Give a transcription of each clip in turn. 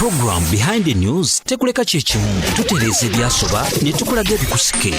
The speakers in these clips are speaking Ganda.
program behind the news tekuleka kyekimu tutereeza ebyasoba ne tukulaga ebikusike.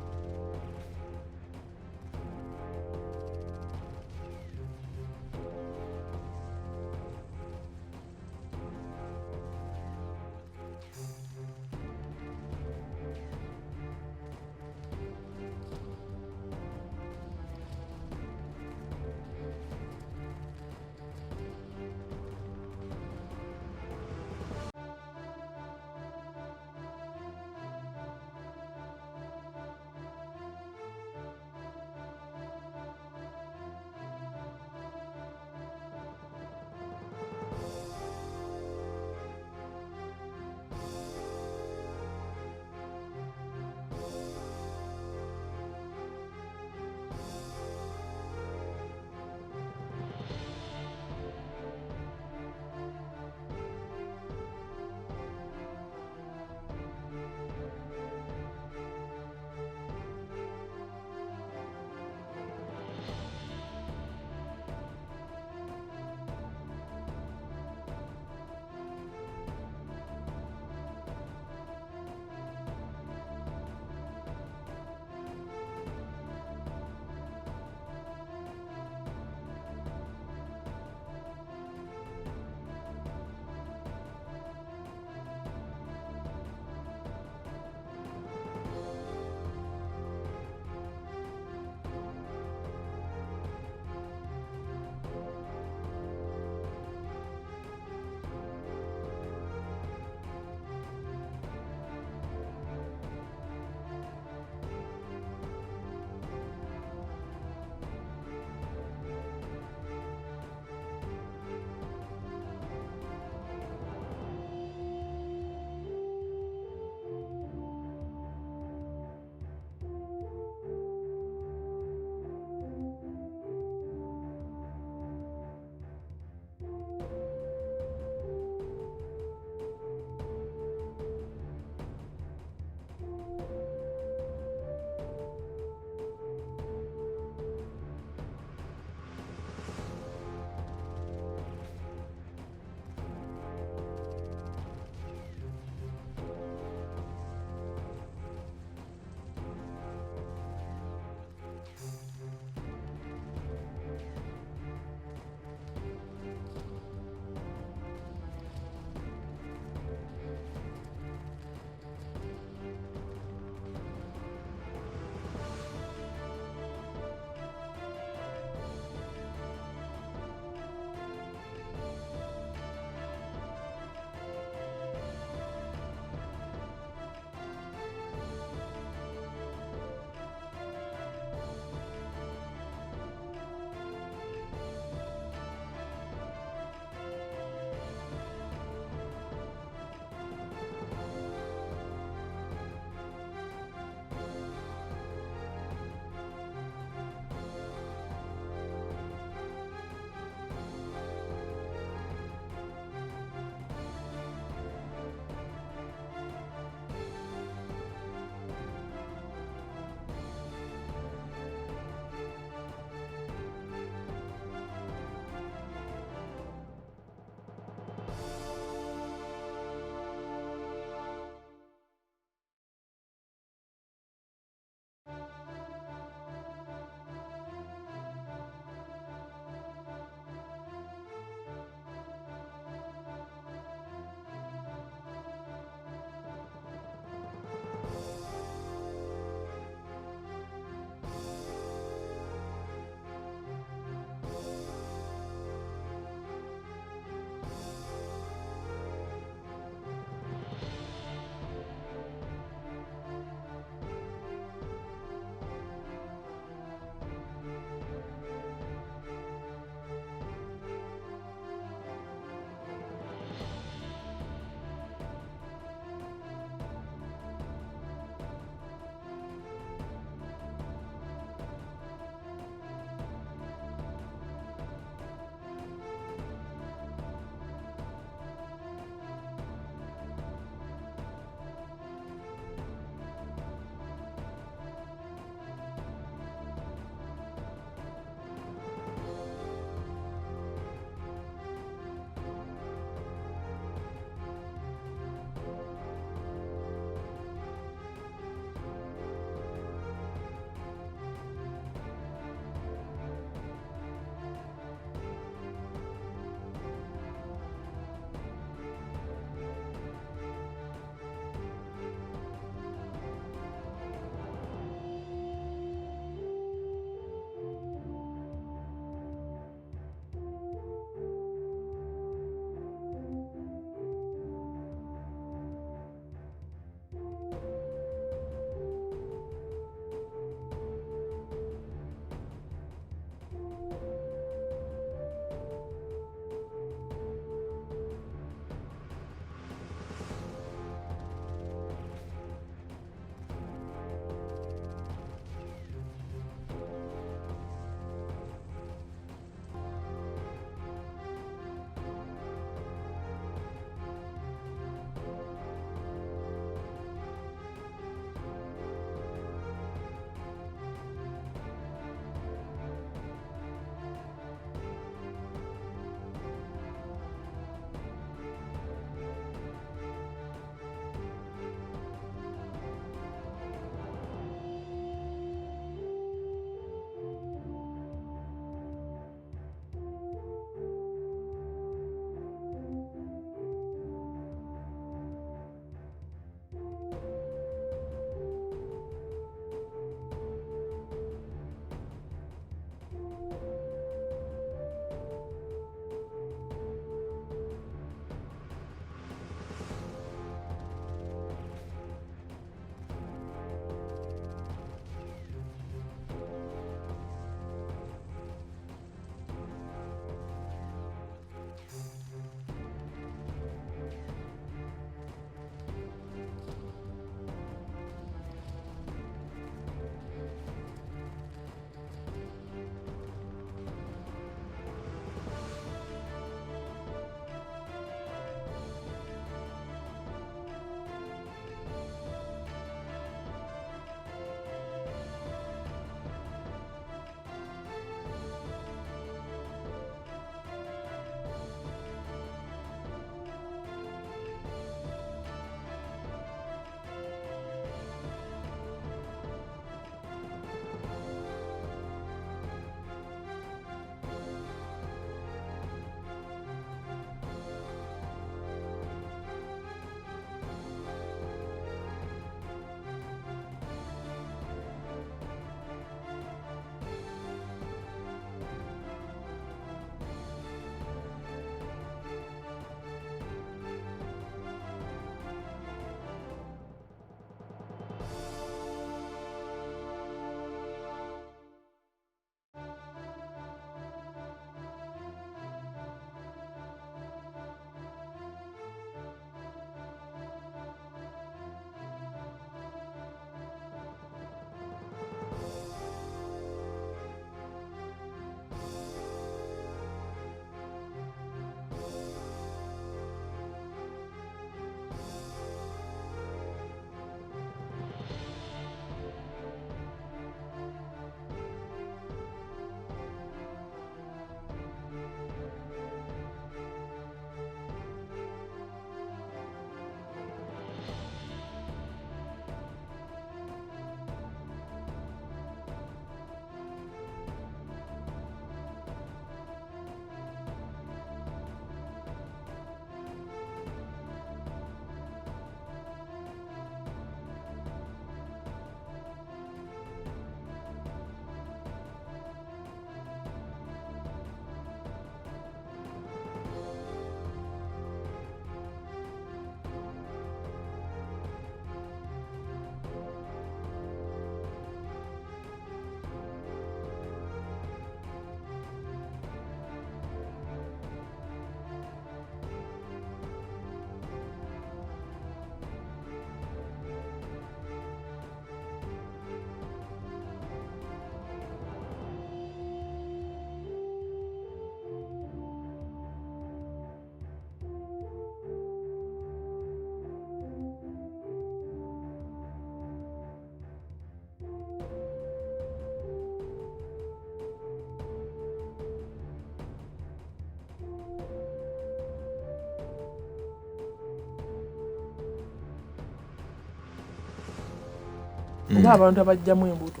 oba abantu abajjamu embuto.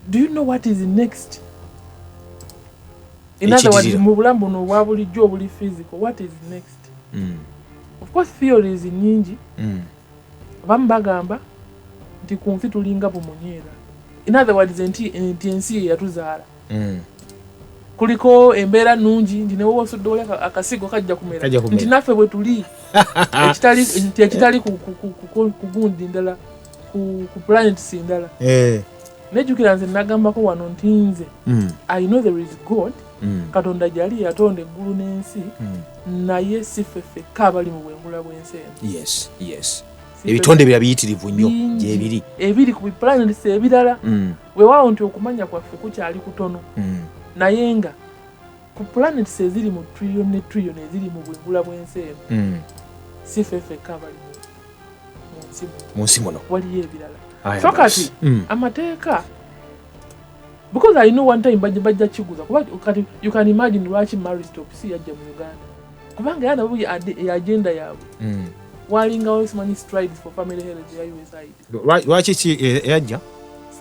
Do you know what is next? In other words, mu bulamu buno obwa bulijjo obuli physical, what is next? Of course theories nyingi. Abamu bagamba nti ku nsi tulinga bumunyeera. In other words, nti ensi yatuzaala. Kuliko embeera nnungi nti newe osudde oli akasigo kajja kumera. Nti naffe bwe tuli ekitali ku gundi ndala ku planets ndala. Nejjukira nze nagambako wano nti nze I know there is God. Katonda gyali yatonda eggulu n'ensi naye si ffeffekka abali mu bwengula bw'ensi eno. Yes. Ebitonde bira biyitirivu nnyo gyebiri. Ebiri ku planets ebirala. Weewaawo nti okumanya kwaffe kukyali kutono. Naye nga ku planets eziri mu trillion ne trillion eziri mu bwengula bw'ensi eno si ffeffekka abali mu nsi muno. Waliyo ebirala. So kati amateeka, because I know one time bajja kiguza kuba you can imagine lwaki marriage talk si yajja mu Uganda kubanga yana buyi agenda yaabwe walingawo simanyi strides for family health ya USAID lwaki yajja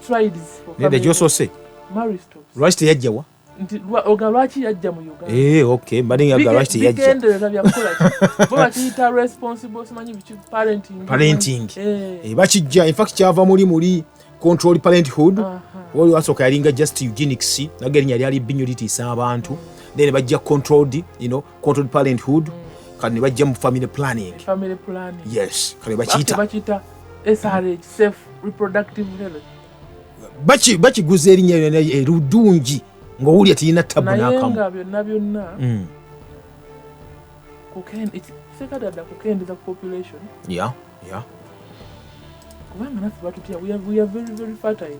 strides for family health marriage talk lwaki yajja wa nti lwaki yajja mu Uganda okay mbadde nga lwaki yajja bigendereza byakola ki bo bakiyita responsible simanyi bichi parenting bakijja in fact kyava muri control parenthood wali wasooka yalinga just eugenics nagerinya lyali binyo litiisa abantu then bajja controlled parenthood kati ne bajja mu family planning yes kale bakiyita SRH safe reproductive health bakiguza erinnya erudungi ng'owulya tirina tabu n'akamu naye nga byonna sekadada kukendeza ku population yeah kubanga naffe batutya we are very very fertile.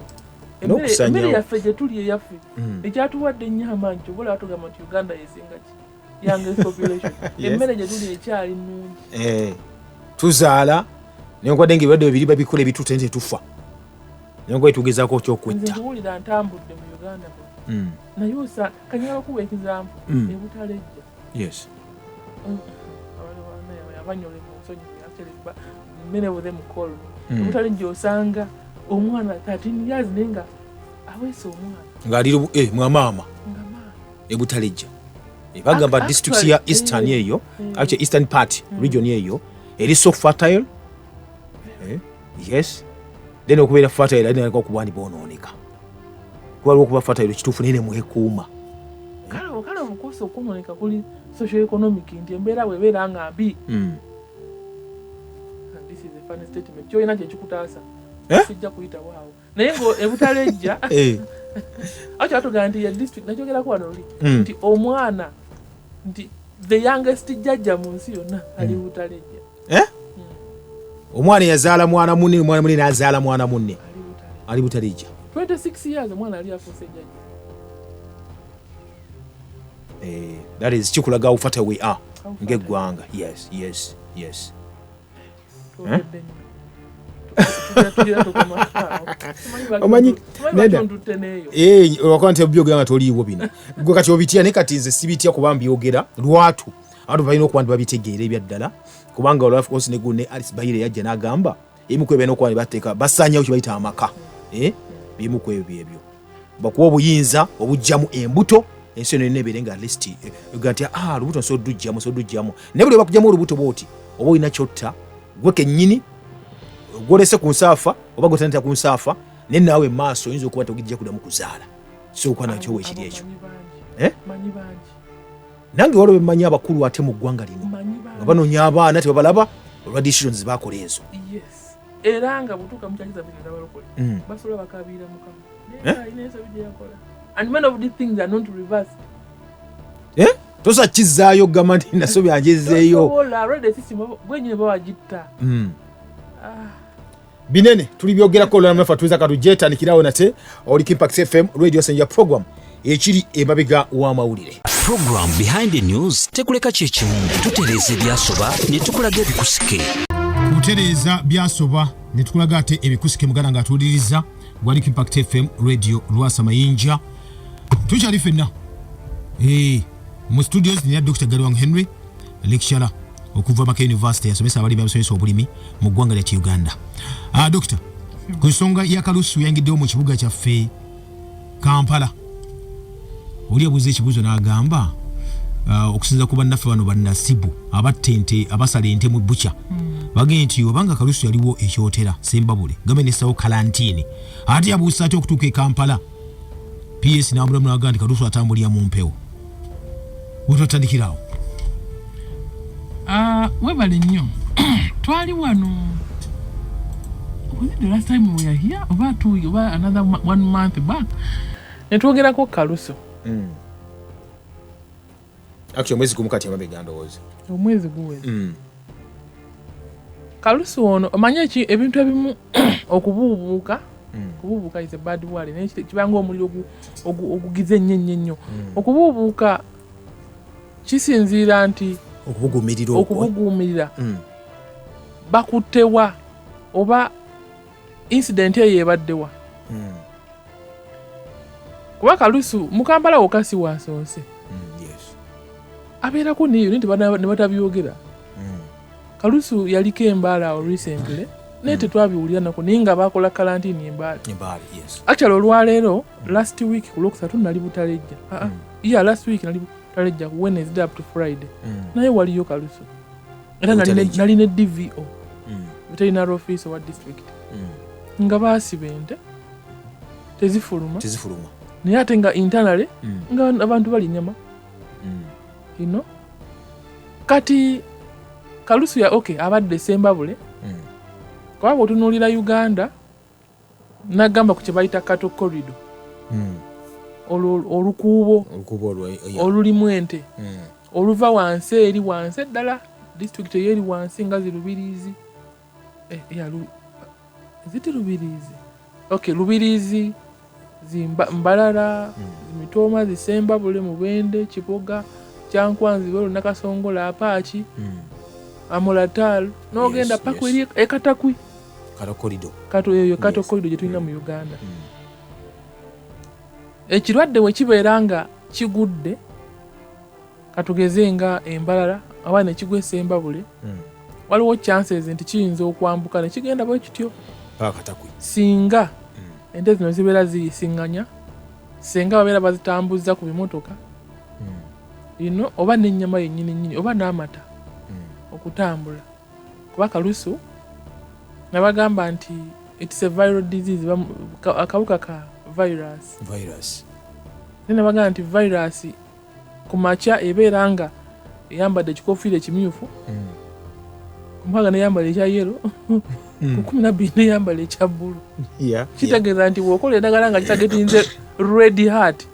Emmere yaffe gye tuli eyaffe ekyatuwadde ennyo amaanyi kyobola batugamba nti Uganda yesinga ki youngest population. Emmere gye tuli ekyali nnungi tuzaala nenkwadde ngaebirwadde bibiri babikola ebituuta nti tufa nenkwadde tugezaako okyokwetta. Nze ntuwulira ntambudde mu Uganda naye osa kanyala okuwa ekizampu ebutalejja abanyole mu nsonyi many of them call ebutalejja osanga omwana 13 years nenga aweese omwana ng'ali mwamaama ebutalejja bagamba district ya eastern eyo actually eastern part region eyo eri so fertile yes then okubeera fertile alina okubwani bonooneka kuba okuba fertile kituufu nene mwekuuma kale obukosa okunooneka kuli socio economic nti embeera bwebeera nga mbi. This is a funny statement kyoyina kyekikutaasa sijja kuyita waawo naye ngo ebutalejja acho atugamba nti ya district nakyogerako wano oli nti omwana nti the youngest jjajja mu nsi yonna ali butalejja omwana yazaala mwana munne omwana munne n'azaala mwana munne ali butalejja 26 years omwana ali afuuse jjajja. That is kikulaga how far we are ng'eggwanga. Yes omanyi wakuba nti ebyogera nga toliiwo bino gwe kati obitya naye kati nze sibitya kuba mbyogera lwatu abantu balina okuba nti babitegeera ebyaddala kubanga olwafukosi ne gunne Alice Bayire yajja n'agamba ebimu ku ebyo n'okuba ne bateeka basaanyawo kye bayita amaka bimu ku ebyo bakuwa obuyinza obujjamu embuto ensi eno erina ebeere nga list ga nti olubuto nsoddujjamu naye buli bakugyamu olubuto bwoti oba olina kyotta gwe kennyini gwolese ku nsaafa oba gwetanita ku nsaafa naye naawe maaso oyinza okuba togijja kuddamu kuzaala sokuba nakyo weekiri ekyo nange waliwo bemanyi abakulu ate mu ggwanga lino nga banoonya abaana tebabalaba olwa decisions bakola ezo era nga butuuka mukyakiza bino abalokole basobola bakabiira mukama inenso bijja yakola and many of these things are not reversed. Tosa kizaayo gamba nti naso byanjezeeyo gwenyine bawagitta binene tuli byogerako olwanamunafa tuweza katujetandikirawo nate oli Impact FM radio senja program ekiri emabega w'amawulire. Program behind the news tekuleka kyekimu tutereeza ebyasoba ne tukulaga ebikusike. Kutereeza byasoba ne tukulaga ate ebikusike muganda nga tuwuliriza gwali Impact FM radio Lwasa Mayinja. Tukyali ffenna mu studios ni Dr. Garwang Henry lecturer okuva Maka University yasomesa abalimi abasomesa obulimi mu ggwanga lya Uganda. Dokita, ku nsonga ya KALUSU yangiddewo mu kibuga kyaffe Kampala. Oli abuuza ekibuuzo n'agamba okusinza ku bannaffe bano bannasibu abatta ente abasala ente mu bbuca bagenda nti obanga KALUSU yaliwo ekyotera Sembabule gavumenti essawo kalantiini ate yabuusa ati okutuuka e Kampala PS n'amulamu n'agamba nti KALUSU atambulira mu mpewo. Wetwatandikirawo webale nnyo twali wano the last time we were here oba another 1 month back netwogerako KALUSU. Actually mwezi gumu kati amabega ndowooza omwezi guweze. KALUSU ono omanye ebintu ebimu okubuubuuka okubuubuuka is a bad word kibanga omuliro ogugize nnyo. Okubuubuuka kisinziira nti okubuguumirira bakuttewa oba incident eyo ebaddewa. Kuba KALUSU mu Kampala wokasi wasoose abeerako neyo ne batabyogera. KALUSU yaliko embaala recently naye tetwabiwulira nako naye nga bakola kalantiini embaala. Actually olwaleero last week ku Lwokusatu nali Butalejja. Last week nali Butalejja ku Wednesday up to Friday. Naye waliyo KALUSU. Era nali ne DVO veterinary office wa district. Nga baasiba ente tezifuluma naye ate nga internally nga abantu bali nyama. Kati KALUSU ya abadde Sembabule kuba otunuulira Uganda nagamba ku kye bayita Cattle Corridor olukuubo olulimu ente oluva wansi eri wansi eddala district eri wansi nga Lubirizi ziti Lubirizi Lubirizi Mbalala Mitoma Sembabule Mubende Kiboga Kyankwanzi Bwero Nakasongola Apachi Amolatalo n'ogenda paka eri Ekatakwi Cattle Corridor gye tulina mu Uganda. Ekirwadde we kibeera nga kigudde katugeze nga Embalala awa ne kigwe Sembabule waliwo chances nti kiyinza okwambuka ne kigenda bwe kityo singa ente zino zibeera ziyisiŋŋanya singa babeera bazitambuza ku bimotoka oba n'ennyama yennyini oba n'amata okutambula. Kuba KALUSU nabagamba nti it's a viral disease akawuka ka virus nabagamba nti virus ku makya ebeera nga eyambadde ekikofiira ekimyufu kumpaga neyambala ekya yero ku 12 neyambala ekya bbulu kitegeeza nti bw'okola eddagala nga kitagetinze red heart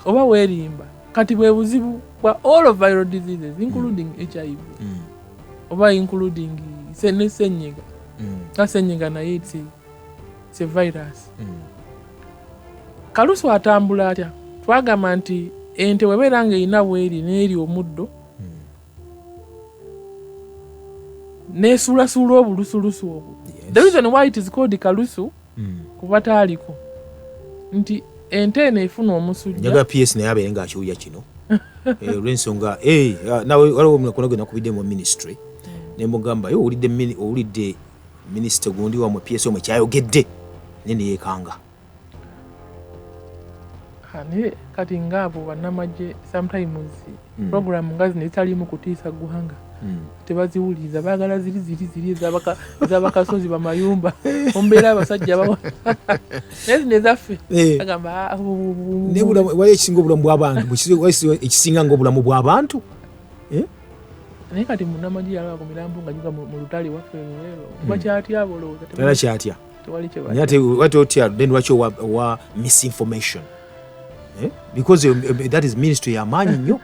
oba weerimba kati bwe buzibu bwa all of viral diseases including HIV oba including senyiga senyiga naye it's a virus. KALUSU atambula atya? Twagamba nti ente webeera nga erina bweri n'eri omuddo nesuulasuula obulusulusu obwo. The reason why it is called KALUSU kuba taaliko nti ente eno efuna omusujja njaga PS naye abeere nga akiwuya kino olw'ensonga nawe waliwo omukono gwe nakubidde mu ministry ne mugamba owulidde minisita gundi wamwe PS omwe kyayogedde ne yeekanga. Naye kati ngaabo bannamagye sometimes program nga zino ezitalimu kutiisa ggwanga tebaziwuliza baagala ziri ez'abakasozi bamayumba ombeera abasajja naye zino ezaffe agamba wali ekisinga obulamu bw'abantu ekisinga nga obulamu bw'abantu naye kati munnamagye yalaba ku mirambo nga giva mu lutali waffe luweero bakyatya bolowooza tera kyatya tewali ate otya then lwaki owa misinformation because that is ministry y'amaanyi nnyo.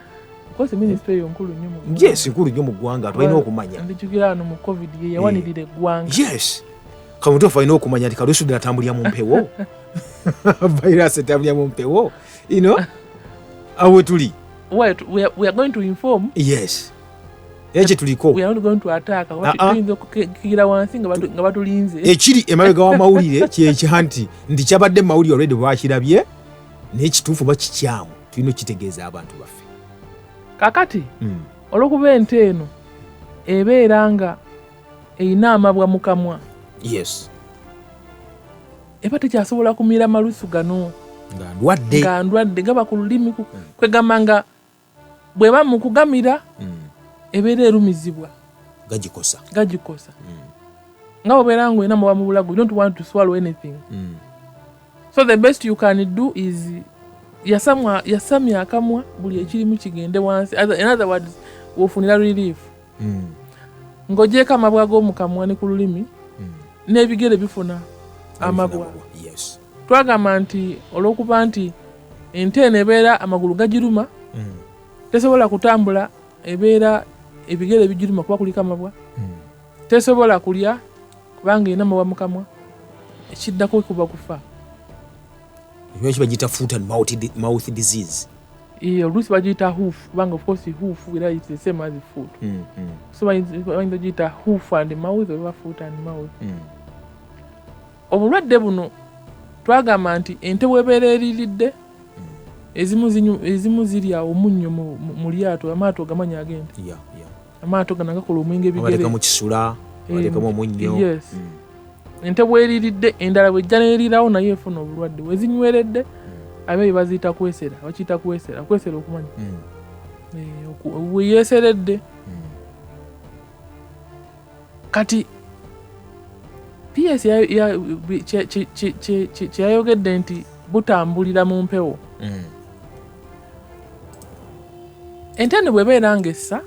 Because ministry eyo nkulu nnyo mu ggwanga. Yes, nkulu nnyo mu ggwanga tulina okumanya. Ndijukira wano mu COVID ye yawanirira eggwanga. Yes. Kamutuufu alina okumanya nti KALUSU ddala atambulira mu mpewo. Virus etambulira mu mpewo. Awo tuli. We are going to inform. Yes. Ekye tuliko. We are not going to attack. Tuyinza okukigira wansi nga batulinze. Ekiri emabega w'amawulire kyekyanti nti kyabadde mu mawulire already bwakirabye n'ekituufu bakikyamu tulina okitegeeza abantu baffe. kakati olwokuba ente eno ebeera nga erina amabwa mu kamwa yes eba tekyasobola kumira malusu gano nga ndwadde gaba ku lulimi kwegamba nga bweba mu kugamira ebeera erumizibwa gagikosa nga obeera nga olina amabwa mu bulago, you don't want to swallow anything so the best you can do is yasamya akamwa buli ekirimu kigende wansi. In other words wofunira relief ng'ogyeko amabwa g'omu kamwa ne ku lulimi n'ebigere bifuna amabwa. Twagamba nti olw'okuba nti ente eno ebeera amagulu gagiruma tesobola kutambula, ebeera ebigere bigiruma kuba kuliko amabwa, tesobola kulya kubanga erina amabwa mu kamwa, ekiddako kuba kufa. Ebyo bagiyita foot and mouth disease. Oluusi bagiyita hoof kubanga of course hoof era it's the same as foot. So bagiyita hoof and mouth oba foot and mouth. Obulwadde buno twagamba nti ente bw'ebeera eriiridde ezimu zirya omunnyo mu lyato, amaato gamanya agente. Amaato gano gakola omwenge bigere. Baleka mu kisula, baleka mu omunnyo. Yes. Ente bw'eriiridde endala bw'ejja n'erirawo naye efuna obulwadde. Wezinyweredde abeeyi baziyita kwesera, bakiyita kwesera okumanya. Weyeeseredde. Kati PS kyeyayogedde nti butambulira mu mpewo. Ente eno bw'ebeera ng'essa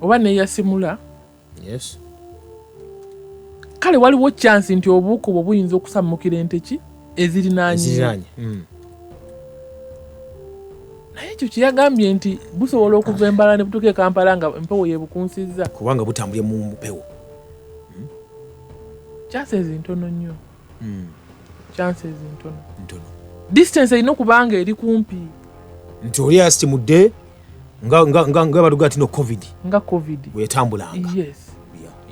oba neeyasimula, kale waliwo chance nti obuuko bwo buyinza okusammukira ente ki ezirinaanye. Naye ekyo kyeyagambye nti busobola okuva Embala ne butuuka e Kampala nga empewo yeebukunsizza kubanga butambulye mu mpewo. Chances ntono nnyo. Chances ntono. Distance erina okubanga eri kumpi. Nti oli asitimudde nga baluga ati no COVID. Nga COVID. Bwetambulanga. Yes.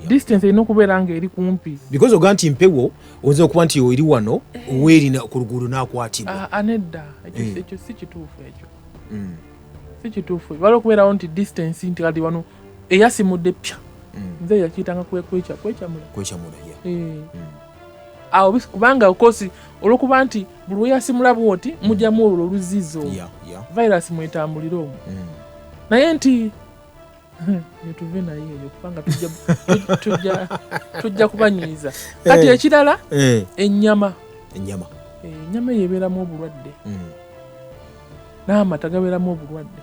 Distance erina okubeera nga eri kumpi. Because oga nti mpewo oyinza okuba nti eri wano weerina ku luguudo n'akwatibwa. Anedda. Ekyo si kituufu ekyo. Si kituufu. Waliwo okubeerawo nti distance nti kati wano eyasimudde pya. Nze yakiyitanga kwecamula. Awo kubanga okosi olw'okuba nti buli weyasimula bwoti mujjamu olwo oluzizo. Virus mwetambulira omwo. Naye nti netuve naye eyo kubanga tujja kubanyiiza. Kati ekirala ennyama. Ennyama eyo ebeeramu obulwadde. N'amata gabeeramu obulwadde.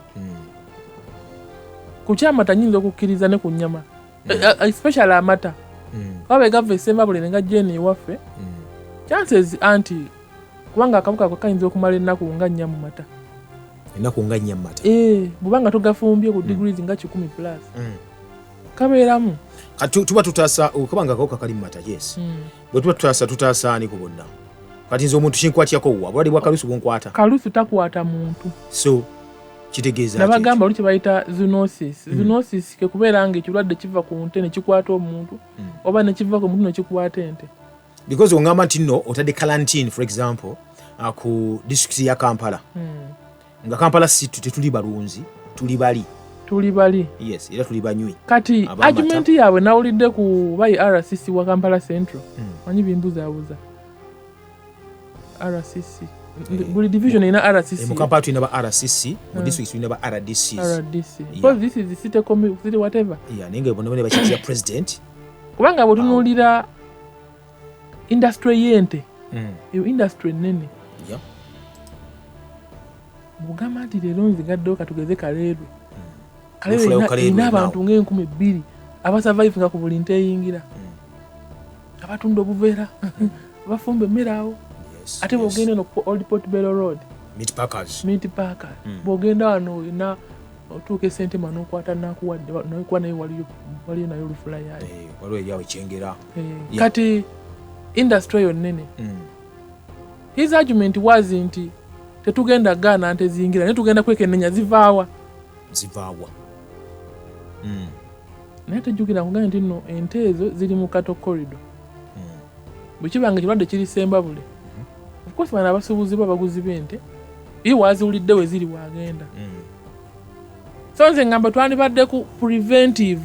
Ku kyamata nyinza okukkiriza ne ku nnyama. Especially amata. Kabe gava esemba buli nga jeni ewaffe. Chances anti kubanga akabuka kayinza okumala ennaku nga nnya mu mata. Ennaku nga nnya mu mata. Bubanga tugafumbye ku degrees nga 10+. Kabeeramu. Kati tuba tutaasa kubanga akawuka kali mu mata, yes. Bwe tuba tutaasa ani ku bonna. Kati nze omuntu kinkwatiyako wa bwali bwa kalusu bunkwata. Kalusu takwata muntu. So kitegeeza nabagamba oli kyebayita zoonosis. Zoonosis ke kubeera nga ekirwadde kiva ku nte ne kikwata omuntu oba ne kiva ku muntu ne kikwata ente. Because ongamba nti nno otadde quarantine for example ku district ya Kampala. Nga Kampala si tetuli balunzi, tuli bali. Yes, era tuli banywi. Kati argument yaabwe nawulidde ku bayi RCC wa Kampala Central. Manyi bimbuzaabuza. RCC. Buli division ina RCC. Mu Kampala tulina ba RCC, mu district tulina ba RDCs. Because this is the city whatever. Ninge bonabone bakiriza president. Kubanga botunuulira industry y'ente. Eyo industry nene. Bugamba nti leero nzigaddewo katugeze Kaleerwe. Kaleerwe ina abantu nga2,000 abasurvive nga ku buli nte eyingira. Abatunda obuveera, abafumba emmere awo. Ate bw'ogenda no Old Port Bellow Road. Meat packers. Bw'ogenda wano ina otuuka esente mano okwata nakuwadde nokuba naye waliyo nayo olufula yaayo. Waliwo eryawo ekyengera. Kati industry yo nnene. His argument was nti tetugenda gaana nte ziyingira naye tugenda kwekennenya zivaawa. Naye tejjukira nkugambye nti nno ente ezo ziri mu Cattle Corridor. Bwe kiba nga ekirwadde kiri Sembabule. Of course bano abasuubuzi babaguzi b'ente iyo waaziwulidde we ziri waagenda. so nze ngamba twandibadde ku preventive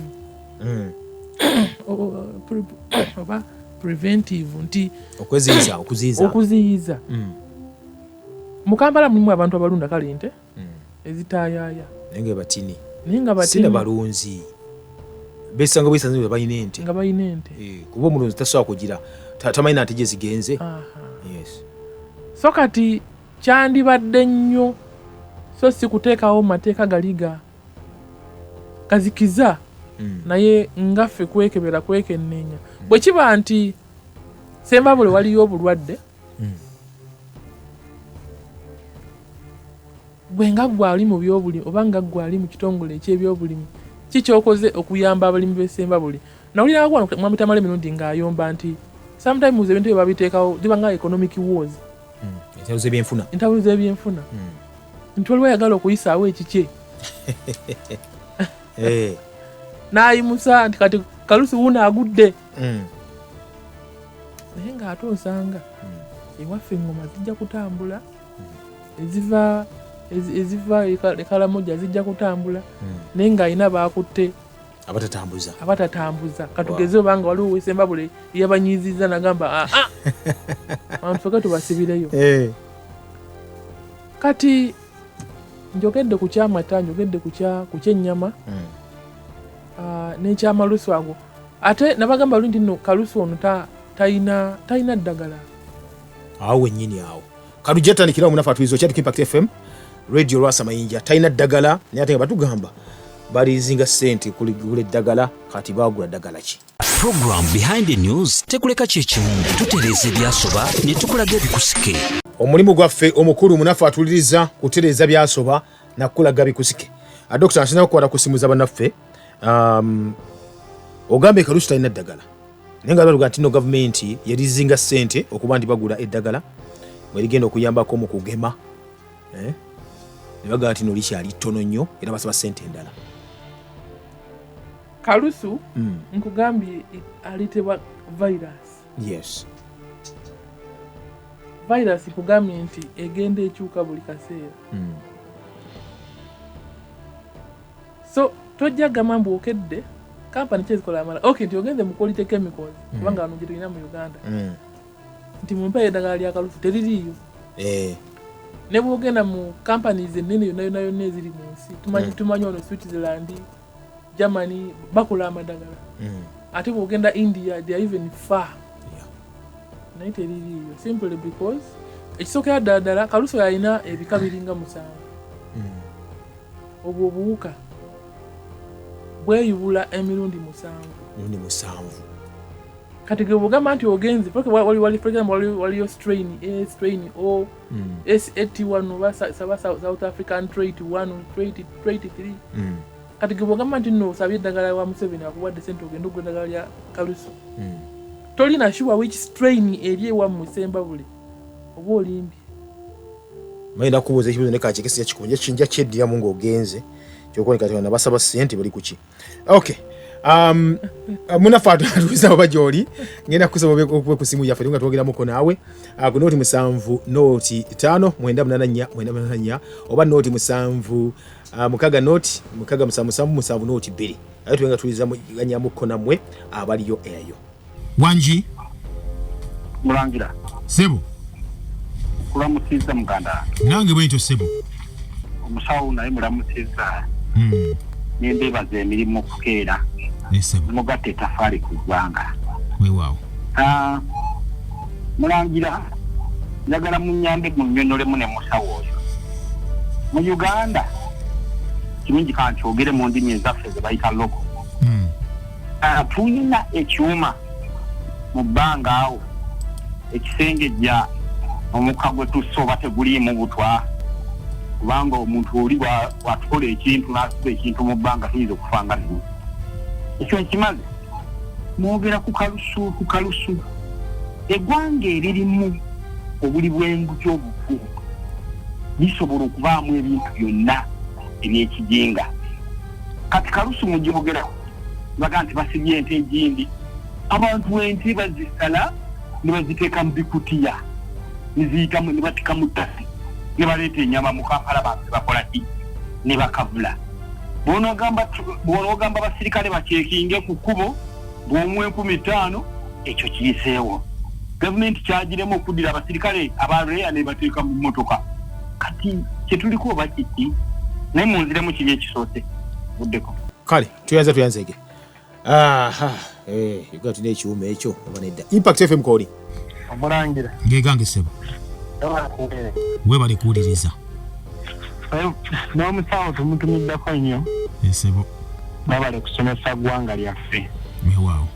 oba preventive nti okuziyiza mu Kampala mulimu abantu abalunda kale nte ezitaayaaya naye nga batini balunzi besanga bwesanze balina ente nga balina ente kuba omulunzi tasobola kugira tamanyi nti gye zigenze. Yes. So kati kyandibadde nnyo so si kuteekawo mateeka galiga gazikiza naye ngaffe kwekebera kwekennenya bwe kiba nti Sembabule waliyo obulwadde bwe nga gwali mu byobulimi oba nga gwali mu kitongole eky'ebyobulimi kikyokoze okuyamba abalimi b'e Sembabule. Nawulira kwa Mwami Tamale Mirundi ng'ayomba nti sometimes ebintu bye babiteekawo ziba nga economic wars. Entabuzo z'ebyenfuna. Nti waliwo ayagala okuyisaawo ekikye. N'ayimusa nti kati kalusu wuno agudde. Naye ng'ate osanga ewaffe engoma zijja kutambula eziva ekalamoja zijja kutambula naye ng'alina baakutte abatatambuza katugeze obanga waliwo w'e Sembabule yabanyiizizza nagamba abantu ffe tubasibireyo. Kati njogedde ku kyamata njogedde ku kyenyama n'ekyamalusu ago ate nabagamba lundi nno kalusu ono talina ddagala awo wennyini awo kalujja tandikirawo munafaturizo kyatu Impact FM radio Lwasa Mayinja talina ddagala naye ate nga batugamba balizinga ssente kuligula eddagala kati baagula ddagala ki. Program Behind the News tekuleka kyekimu tutereeza ebyasoba ne tukulaga ebikusike. Omulimu gwaffe omukulu munafu atuliriza kutereeza byasoba na kulaga bikusike. Dr. Nsinza kukwata kusimuza bannaffe ogambe kalusu talina ddagala naye nga baluga nti no gavumenti yalizinga ssente okuba nti bagula eddagala bwerigenda okuyambako mu kugema ne bagamba nti no likyali ttono nnyo era basaba ssente endala. Kalusu nkugambye alitebwa virus. Yes. Virus nkugambye nti egenda ekyuka buli kaseera. So tojja gamba mbu okedde kampani kyezikola amala nti ogenze mu quality chemicals kubanga wano gye tulina mu Uganda nti mumpe eddagala lya kalusu teririiyo. Ne bwogenda mu companies ennene yonna eziri mu nsi tumanyi ono Switzerland, Germany bakola amadagala ate bwogenda India they are even far naye teririiyo simply because ekisookera ddala kalusu yalina ebika biringa 7 obwo obuwuka bweyubula emirundi 7 kati ge bwogamba nti ogenze waliyo strain A, strain O, S81 oba South African trait 1, trait 3 kati ge bwogamba nti nno osabye eddagala wa Museveni akuwadde ssente ogenda ogula eddagala lya kalusu tolina sure which strain eri ewammwe Sembabule oba olimbye. Mayina kubuuza ekibuuzo ne kakikesi yakikunja kinja kyeddiramu ng'ogenze kyokoni kati bana basaba ssente bali kuki. Okay. Munafu atuliza baba gy'oli ngenda kusaba okuwe ku simu yaffe nga twogeramuko naawe ku nooti 7 nooti 5 984 oba nooti 7 mukaga nooti mukaga 7 nooti 2 ayo twenga tuliza ganyamuko namwe abaliyo eyo. Wanji Mulangira Sebo kulamusiza muganda nange bwento Sebo omusawo naye mulamusiza nembebaza emirimu kukeera mugatte tafaali ku ggwanga weewaawo. Mulangira njagala munyambe munnyonolemu ne musawo oyo mu Uganda kirungi kankyogere mu ndimi ezaffe ze bayita loko tulina ekyuma mu bbanga awo ekisengejja omukka gwe tussa oba teguliimu butwa kubanga omuntu oli watukola ekintu n'asiba ekintu mu bbanga tuyinza okufanga nti ekyo nkimaze mwogera ku kalusu eggwanga eririmu obuli bw'enguzi obufu lisobola okubaamu ebintu byonna ebyekijinga kati kalusu mugyogera baga nti basibye ente egindi abantu ente bazisala ne baziteeka mu bikutiya niziyitamu ne batika mu ttasi ne baleeta ennyama mu Kampala bantu bakola ki ne bakavula bw'onogamba basirikale bacekinge ku kkubo bw'omu 15,000 ekyo kiyiseewo. Gavumenti kyagiremu okuddira abasirikale abareya ne bateeka mu mmotoka. Kati kyetuliko oba kiki naye munziremu kibi ekisoose buddeko. Kale tuyanzege yuga tulina ekiwuma ekyo oba nedda. Impact FM kooli Omulangira ngegange sebo webale kuwuliriza n'omusawo tumutumiddeko nnyo esebo babale kusomesa ggwanga lyaffe wewaawo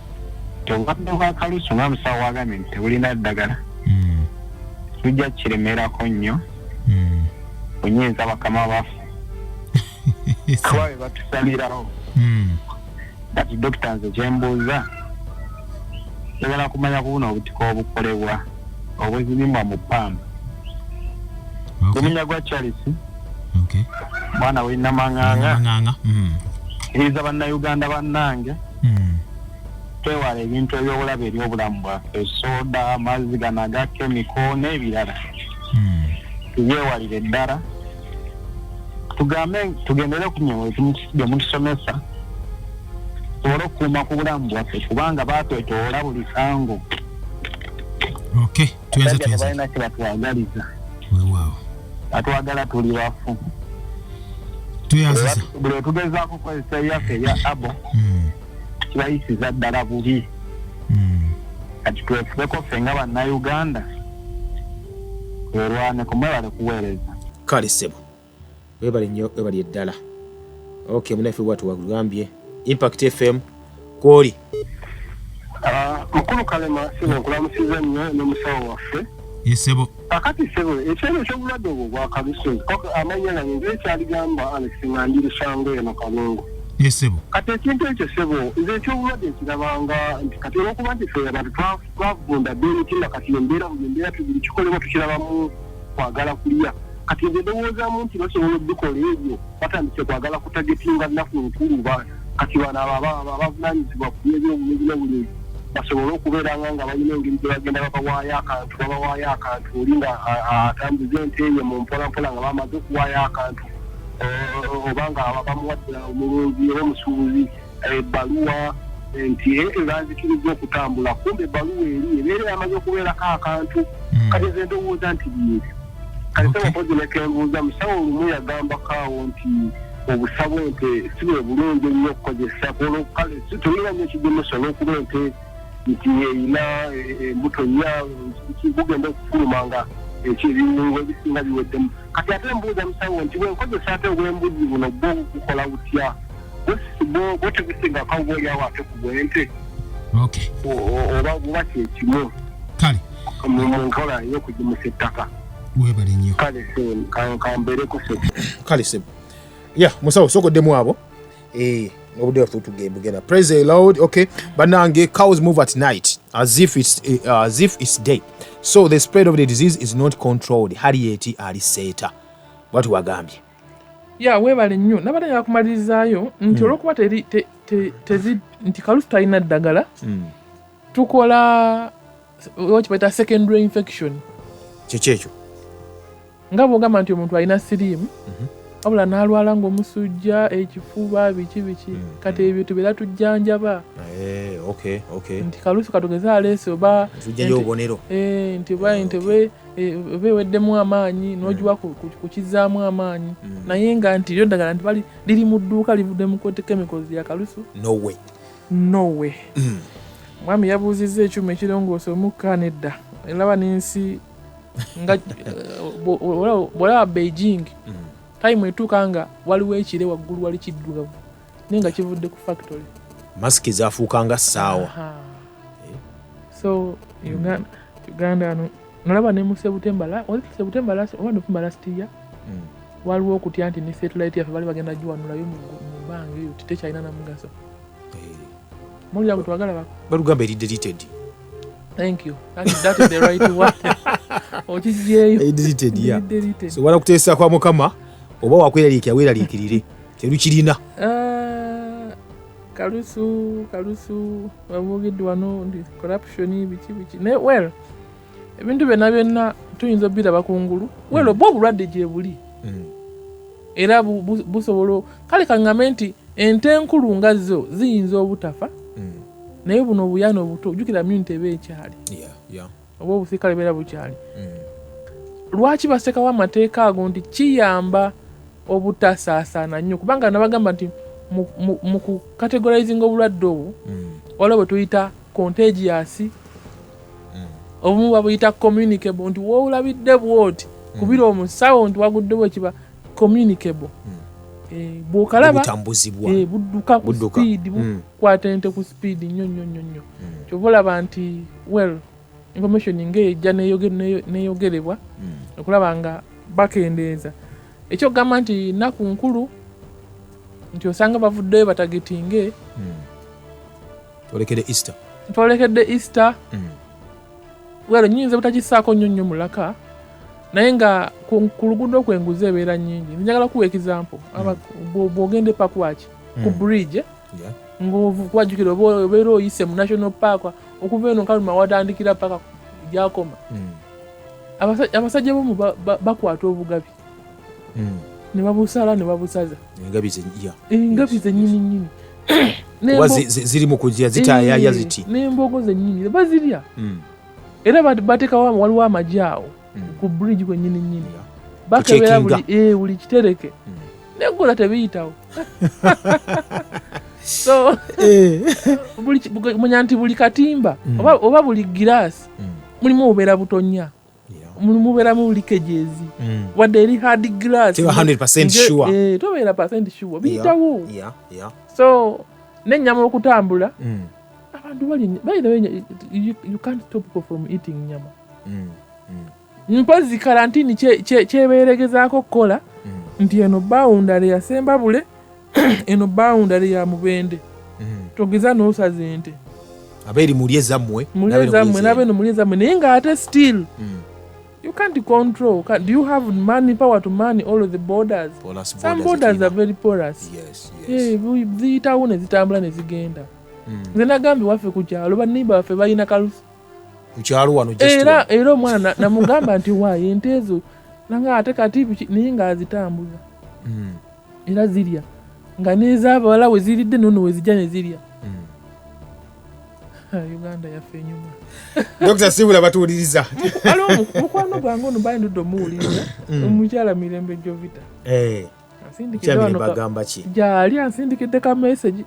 obwadde bwa kalusu ng'omusawo wagambye nti tebulina ddagala tujja kiremerako nnyo kunyiiza bakama baffe kuba be batusalirawo kati dokita nze kyembuuza njagala kumanya ku buno obutiko obukolebwa obuzimibwa mu pamba omunya gwa Charles mwana w'Ennamanganga iriza bannayuganda bannange twewala ebintu ebyobulabe ebyobulamu bwaffe soda amazzi gano aga kemiko n'ebirala tubyewalire ddala tugendere okunyola bye mutusomesa tusobole okukuuma ku bulamu bwaffe kubanga baatwetoola buli sango balina kye batwagaliza batwagala tuli bafu buli wetugezaako kukozesa ebyaffe ebya abo kibayisiza ddala bubi kati twefubeko ffe nga bannayuganda twerwane kumwebale kuweereza. Kale ssebo webale nnyo webali eddala. Munaffe bwatu wagambye Impact FM kwoli mukulu Kalema sebo nkulamusiza nnyo n'omusawo waffe yesebo akati sebo ekyalo eky'obulwadde obwo bwa kalusu amanya gange ng'ekyaligamba Alex Ngandirisango eno Kalungu yesebo kati ekintu ekyo sebo nze eky'obulwadde ekirabanga nti kati olw'okuba nti ffe abantu twavunda ddemitima kati embeera buli embeera tubiri kikolebwa tukirabamu kwagala kulya kati nze ndowoozaamu nti basobola obbikola ebyo batandise kwagala kutagetinga nnaku nkulu kati bano abavunaanyizibwa ku by'ebyobulimi n'obulimi basobole okubeera nga balina engeri gye bagenda babawaayo akantu oli nga atambuza ente ye mu mpolampola nga bamaze okuwaayo akantu oba nga bamuwadde omulunzi oba omusuubuzi ebbaluwa nti ebanzikiriza okutambula kumbe ebbaluwa eri ebeera yamaze okubeerako akantu kati nze ndowooza nti byebyo kati sebo mpozi nekembuuza musawo olumu yagambakaawo nti obusa bw'ente si bwe bulungi ennyo okukozesa kale tulina nnyo ekigemeso olw'okuba ente nti erina embuto nnya bugenda okufuluma nga ekibingo ebisinga biweddemu kati ate embuuza musawo nti bwenkozesa ate obw'embuzi buno bwo bukola butya bwo tebusigako oba oliawo ate ku bw'ente oba buba kyekimu kale mu nkola ey'okugimusa ettaka webale nnyo kale kambeereko sebo kale sebo musawo sokoddemu abo obudde waffe tugenda praise the Lord. Banange cows move at night as if it's day, so the spread of the disease is not controlled. Harriet aliseeta bwatu wagambye webale nnyo nabatanya kumalirizayo nti olw'okuba nti kalusu talina ddagala tukola wakibaita secondary infection kyekyo nga bw'ogamba nti omuntu alina siriimu wabula n'alwala ng'omusujja ekifuba biki kati ebyo tubeera tujjanjaba nti kalusu katugeze aleese oba nti ntebe eweddemu amaanyi n'ogiwa kukizaamu amaanyi naye nga nti lyo ddagala nti liri mu dduuka livudde mu chemicals ya kalusu no way mwami yabuuzizza ekyuma ekirongoosa omukka nedda eraba n'ensi nga bwolaba Beijing time etuuka nga waliwo ekire waggulu wali kiddugavu naye nga kivudde ku factory masiki zaafuukanga ssaawa so Uganda nolaba ne mu September oba last year waliwo okutya nti ne satellite yaffe bali bagenda giwanulayo mu bbanga eyo tekyalina na mugaso mulira bwe twagala bako balugamba eri deleted. Thank you. That is the right word. Okijeyo deleted so wala kuteesa kwa mukama oba wakweraliikira weeraliikirire terukirina kalusu waboogedde wano ndi corruption biki naye ebintu byonna tuyinza obiraba kungulu oba obulwadde gye buli era busobola kale kaŋŋambe nti ente enkulu nga zo ziyinza obutafa naye buno obuyana obuto ojjukira myunti eba ekyali oba obusirikale beera bukyali lwaki basekawo amateeka ago nti kiyamba obutasaasaana nnyo kubanga nabagamba nti mu kukategorizinga obulwadde obwo waliwo bwe tuyita contagious obumu babuyita communicable nti woolabidde bwoti kubira omusawo nti waguddebwo kiba communicable bw'okalaba budduka ku speed bukwata ente ku speed nnyo kyova olaba nti well information ng'ejja neeyogerebwa okulaba nga bakendeeza ekyokugamba nti nnaku nkulu nti osanga bavuddeyo batagetinge twolekedde Easter well nyinza butakisaako nnyo mulaka naye nga ku luguudo kwenguzi ebeera nnyingi njagala kuwa example bw'ogende pakwaki ku bridge ng'okwajjukira obeera oyise mu national park okuva eno Kaluma watandikira paka gyakoma abasajja bomu bakwata obugabi ne babusala ne babusaza engabi zennyini ziri mu kujja zitaayaya ziti n'embogo zennyini bazirya era bateekawo waliwo amajaawo ku bridge kwennyini bakebera buli kitereke negola tebiyitawo so manya nti buli katimba oba buli giraasi mulimu obubeera butonya mulimu obubeeramu buli kejezi wadde eri hard glass 100% sure tobeera 100% sure biyitawo so n'ennyama okutambula abantu bali you can't stop people from eating nyama mpozi karantini kyebeeregezaako kukola nti eno boundary ya Sembabule eno boundary ya Mubende togeza n'osaza ente abeeri mulye zammwe n'abeeno mulye zammwe naye ng'ate still you can't control. Do you have money power to money all of the borders? Some borders are very porous. Ziyitawo ne zitambula ne zigenda. Nze nagambye waffe ku kyalo banniba baffe balina kalusu ku kyalo wano era omwana namugamba nti waayo ente ezo nanga ate kati naye ng'azitambuza era zirya nga n'ez'abawala we ziridde nono we zijja ne zirya. Uganda yaffe enyuma. Dr. Sibula batuwuliriza. Alo mukwano gwange ono bayindudde omuwuliriza omukyala Mirembe Jovita. Kyamire bagamba ki? Gyali ansindikidde ka message.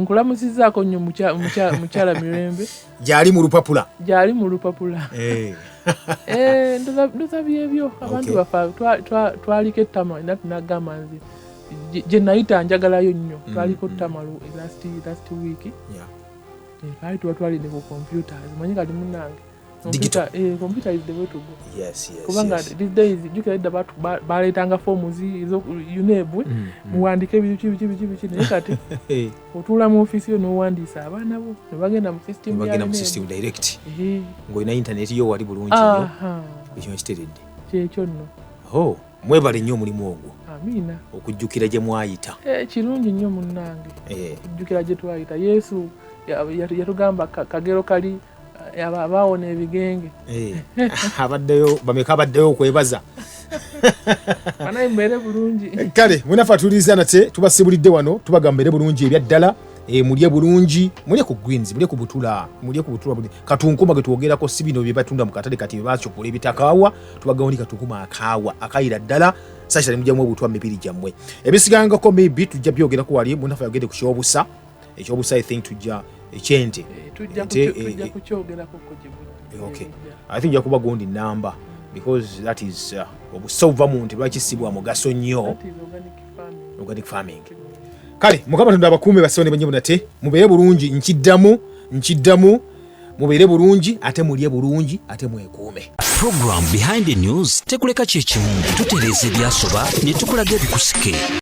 Nkulamusizzaako nnyo mukyala Mirembe. Gyali mu lupapula. Gyali mu lupapula. Ndoza byebyo abantu bafa twaliko ettama nagamba nze gye nayita njagalayo nnyo twaliko ttama last week. Baali tubatwalidde ku computers manyi kati munnange computer is the way to go. Kubanga these days jukira edda baleetanga forms UNEB muwandike biki naye kati otuula mu office yo n'owandiisa abaana bo ne bagenda mu system direct ng'olina internet yo wali bulungi nnyo ekyo kiteredde kyekyo nno mwebale nnyo omulimu ogwo. Amiina. Okujjukira gye mwayita kirungi nnyo munnange okujjukira gye twayita Yesu yatugamba kagero kali abaawona ebigenge abaddeyo bameka abaddeyo okwebaza banaye mbeere bulungi kale munafa tuliza nate tubasibulidde wano tubagambire bulungi ebyaddala mulye bulungi mulye ku greens mulye ku butula katunkuma ge tuwogerako si bino bye batunda mu katale kati bakyokula ebitakaawa tubagawo ni katunkuma akaawa akayira ddala sasha mujjamu obutwa mibiri gyammwe ebisigangako maybe tujja byogerako wali munafa yagende ku kyobusa ekyobusa I think tujja ekyente tujja kukyogerako I think jakuba gondi number because that is obusovu muntu lwakisibwa mugaso nnyo organic farming. Kale mukama tunda abakuume basone banyemu nate mubeere bulungi nkiddamu mubeere bulungi ate mulye bulungi ate mwekuume. Program Behind the News tekuleka kyekimu tutereeza ebyasoba ne tukulaga ebikusike.